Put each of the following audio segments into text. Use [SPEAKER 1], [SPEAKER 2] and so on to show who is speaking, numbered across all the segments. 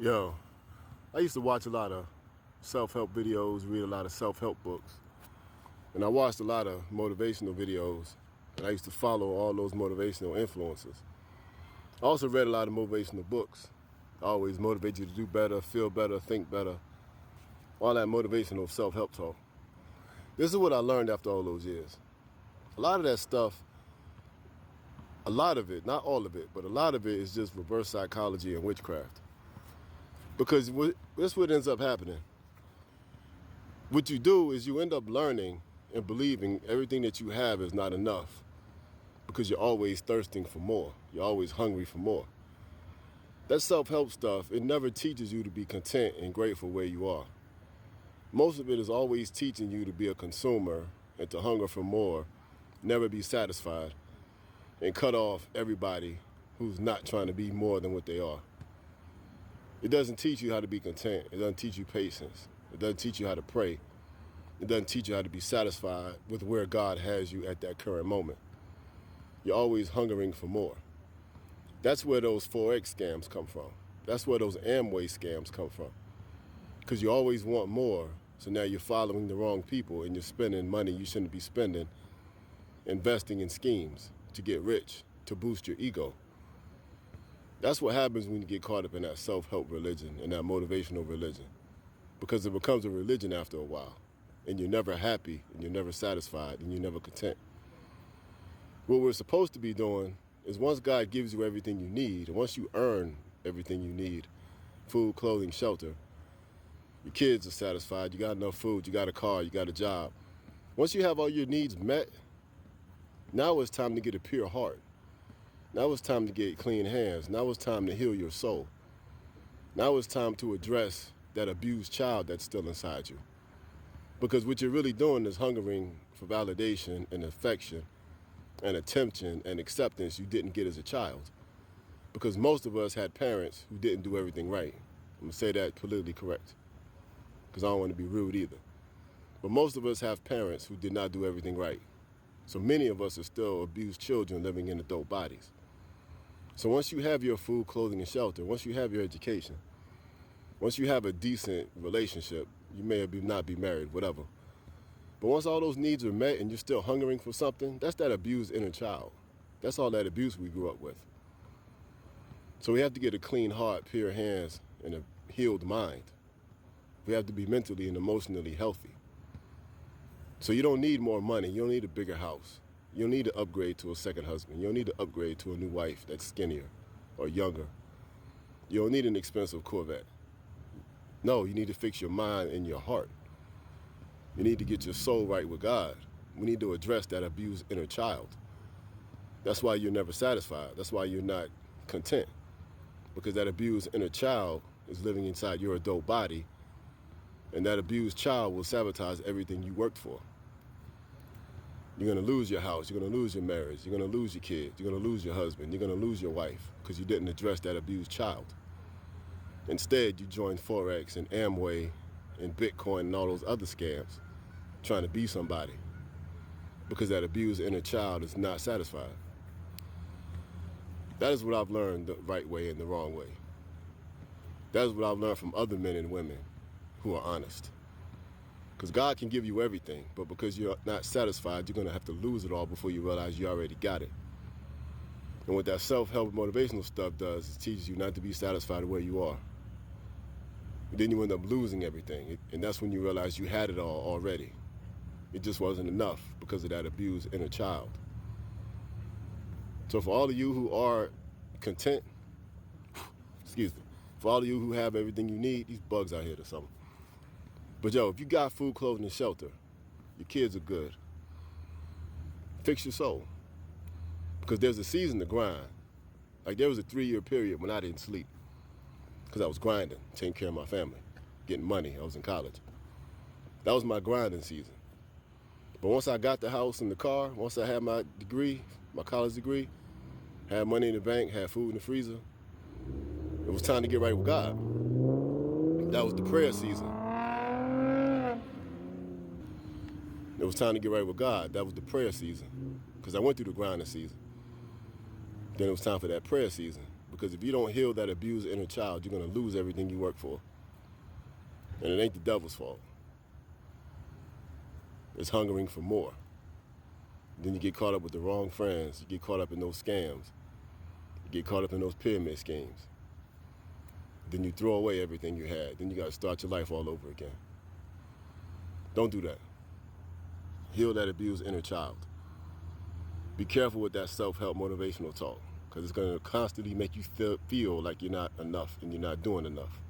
[SPEAKER 1] Yo, I used to watch a lot of self-help videos, read a lot of self-help books, and I watched a lot of motivational videos, and I used to follow all those motivational influencers. I also read a lot of motivational books. Always motivate you to do better, feel better, think better, all that motivational self-help talk. This is what I learned after all those years. A lot of that stuff, a lot of it, not all of it, but a lot of it is just reverse psychology and witchcraft. Because this is what ends up happening. What you do is you end up learning and believing everything that you have is not enough because you're always thirsting for more. You're always hungry for more. That self-help stuff, it never teaches you to be content and grateful where you are. Most of it is always teaching you to be a consumer and to hunger for more, never be satisfied, and cut off everybody who's not trying to be more than what they are. It doesn't teach you how to be content. It doesn't teach you patience. It doesn't teach you how to pray. It doesn't teach you how to be satisfied with where God has you at that current moment. You're always hungering for more. That's where those Forex scams come from. That's where those Amway scams come from. Because you always want more, so now you're following the wrong people and you're spending money you shouldn't be spending, investing in schemes to get rich, to boost your ego. That's what happens when you get caught up in that self-help religion and that motivational religion. Because it becomes a religion after a while. And you're never happy, and you're never satisfied, and you're never content. What we're supposed to be doing is once God gives you everything you need, and once you earn everything you need, food, clothing, shelter, your kids are satisfied, you got enough food, you got a car, you got a job. Once you have all your needs met, now it's time to get a pure heart. Now it's time to get clean hands. Now it's time to heal your soul. Now it's time to address that abused child that's still inside you. Because what you're really doing is hungering for validation and affection and attention and acceptance you didn't get as a child. Because most of us had parents who didn't do everything right. I'm going to say that politically correct, because I don't want to be rude either. But most of us have parents who did not do everything right. So many of us are still abused children living in adult bodies. So once you have your food, clothing, and shelter, once you have your education, once you have a decent relationship, you may or not be married, whatever. But once all those needs are met and you're still hungering for something, that's that abused inner child. That's all that abuse we grew up with. So we have to get a clean heart, pure hands, and a healed mind. We have to be mentally and emotionally healthy. So you don't need more money. You don't need a bigger house. You don't need to upgrade to a second husband. You don't need to upgrade to a new wife that's skinnier or younger. You don't need an expensive Corvette. No, you need to fix your mind and your heart. You need to get your soul right with God. We need to address that abused inner child. That's why you're never satisfied. That's why you're not content. Because that abused inner child is living inside your adult body, and that abused child will sabotage everything you worked for. You're going to lose your house. You're going to lose your marriage. You're going to lose your kids. You're going to lose your husband. You're going to lose your wife because you didn't address that abused child. Instead, you joined Forex and Amway and Bitcoin and all those other scams trying to be somebody because that abused inner child is not satisfied. That is what I've learned the right way and the wrong way. That is what I've learned from other men and women who are honest. Because God can give you everything, but because you're not satisfied, you're going to have to lose it all before you realize you already got it. And what that self-help motivational stuff does is teaches you not to be satisfied where you are. And then you end up losing everything, and that's when you realize you had it all already. It just wasn't enough because of that abused inner child. So for all of you who are content, excuse me, for all of you who have everything you need, these bugs out here or something. But yo, if you got food, clothing, and shelter, your kids are good, fix your soul. Because there's a season to grind. Like there was a 3-year period when I didn't sleep because I was grinding, taking care of my family, getting money. I was in college. That was my grinding season. But once I got the house and the car, once I had my degree, my college degree, had money in the bank, had food in the freezer, it was time to get right with God. That was the prayer season. It was time to get right with God. That was the prayer season. Because I went through the grinding season. Then it was time for that prayer season. Because if you don't heal that abused inner child, you're going to lose everything you work for. And it ain't the devil's fault. It's hungering for more. Then you get caught up with the wrong friends. You get caught up in those scams. You get caught up in those pyramid schemes. Then you throw away everything you had. Then you got to start your life all over again. Don't do that. Heal that abused inner child. Be careful with that self-help motivational talk, because it's going to constantly make you feel like you're not enough and you're not doing enough.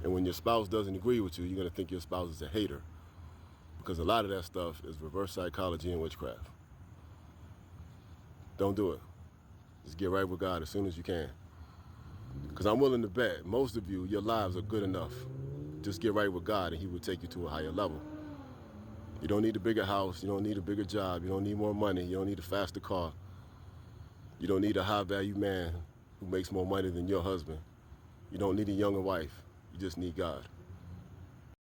[SPEAKER 1] And when your spouse doesn't agree with you, you're going to think your spouse is a hater, because a lot of that stuff is reverse psychology and witchcraft. Don't do it. Just get right with God as soon as you can. Because I'm willing to bet most of you, your lives are good enough. Just get right with God and he will take you to a higher level. You don't need a bigger house. You don't need a bigger job. You don't need more money. You don't need a faster car. You don't need a high-value man who makes more money than your husband. You don't need a younger wife. You just need God.